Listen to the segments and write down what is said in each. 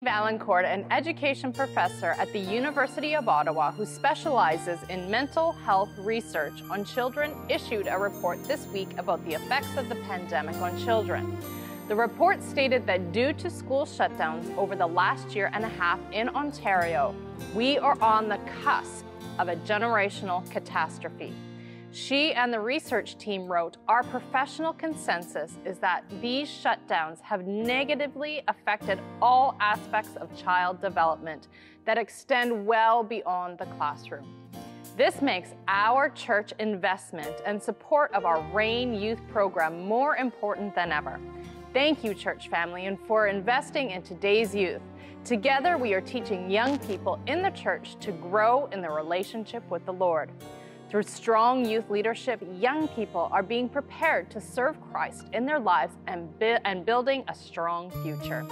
Valancourt, an education professor at the University of Ottawa who specializes in mental health research on children, issued a report this week about the effects of the pandemic on children. The report stated that due to school shutdowns over the last year and a half in Ontario, we are on the cusp of a generational catastrophe. She and the research team wrote, "Our professional consensus is that these shutdowns have negatively affected all aspects of child development that extend well beyond the classroom. This makes our church investment and support of our RAIN youth program more important than ever. Thank you, church family, and for investing in today's youth. Together, we are teaching young people in the church to grow in their relationship with the Lord. Through strong youth leadership, young people are being prepared to serve Christ in their lives and building a strong future."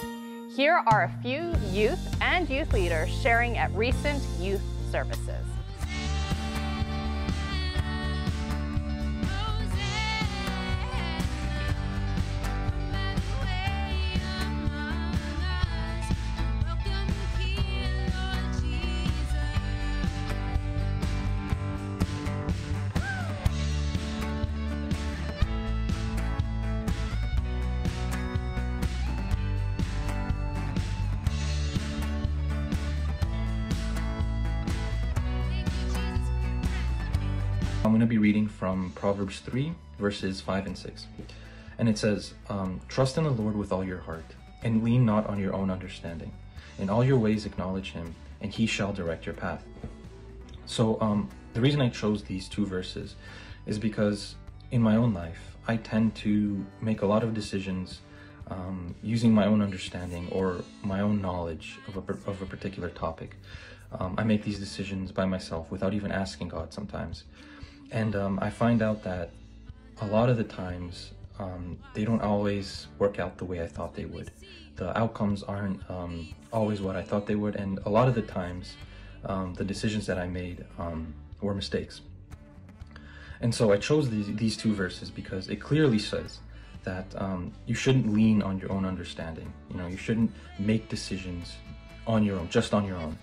Here are a few youth and youth leaders sharing at recent youth services. I'm going to be reading from Proverbs 3, verses 5 and 6. And it says, "Trust in the Lord with all your heart, and lean not on your own understanding. In all your ways acknowledge him, and he shall direct your path." So the reason I chose these two verses is because in my own life, I tend to make a lot of decisions using my own understanding or my own knowledge of a particular topic. I make these decisions by myself without even asking God sometimes. And I find out that a lot of the times they don't always work out the way I thought they would. The outcomes aren't always what I thought they would, and a lot of the times the decisions that I made were mistakes. And so I chose these two verses because it clearly says that you shouldn't lean on your own understanding. You know, you shouldn't make decisions on your own, just on your own.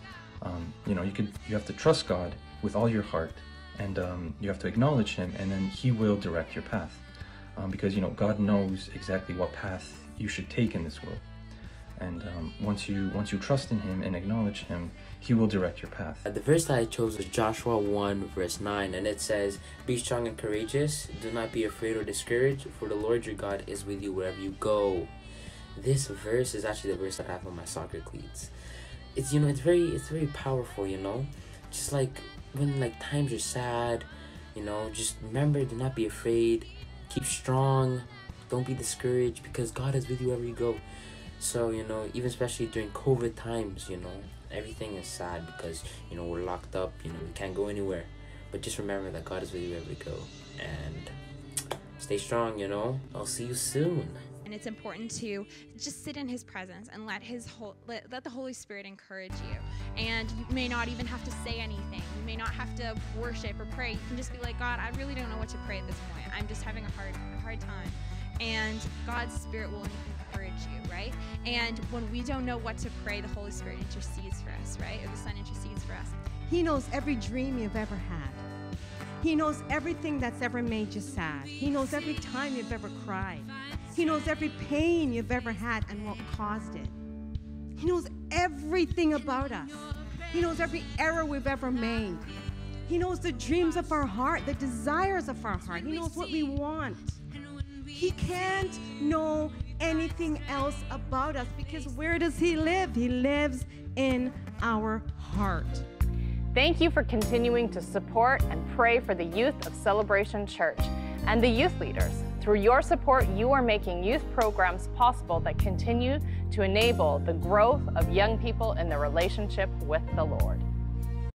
You know, you have to trust God with all your heart, and you have to acknowledge him, and then he will direct your path. Because, you know, God knows exactly what path you should take in this world. And once you trust in him and acknowledge him, he will direct your path. The verse that I chose was Joshua 1 verse 9, and it says, "Be strong and courageous, do not be afraid or discouraged, for the Lord your God is with you wherever you go." This verse is actually the verse that I have on my soccer cleats. It's, you know, it's very powerful, you know. Just like when like times are sad, you know, just remember, do not be afraid, keep strong, don't be discouraged, because God is with you wherever you go. So, you know, even especially during COVID times, you know, everything is sad because, you know, we're locked up, you know, we can't go anywhere. But just remember that God is with you wherever you go, and stay strong, you know. I'll see you soon. And it's important to just sit in his presence and let the Holy Spirit encourage you. And you may not even have to say anything. You may not have to worship or pray. You can just be like, "God, I really don't know what to pray at this point. I'm just having a hard time." And God's Spirit will encourage you, right? And when we don't know what to pray, the Holy Spirit intercedes for us, right? Or the Son intercedes for us. He knows every dream you've ever had. He knows everything that's ever made you sad. He knows every time you've ever cried. He knows every pain you've ever had and what caused it. He knows everything about us. He knows every error we've ever made. He knows the dreams of our heart, the desires of our heart. He knows what we want. He can't know anything else about us, because where does he live? He lives in our heart. Thank you for continuing to support and pray for the youth of Celebration Church and the youth leaders. Through your support, you are making youth programs possible that continue to enable the growth of young people in their relationship with the Lord.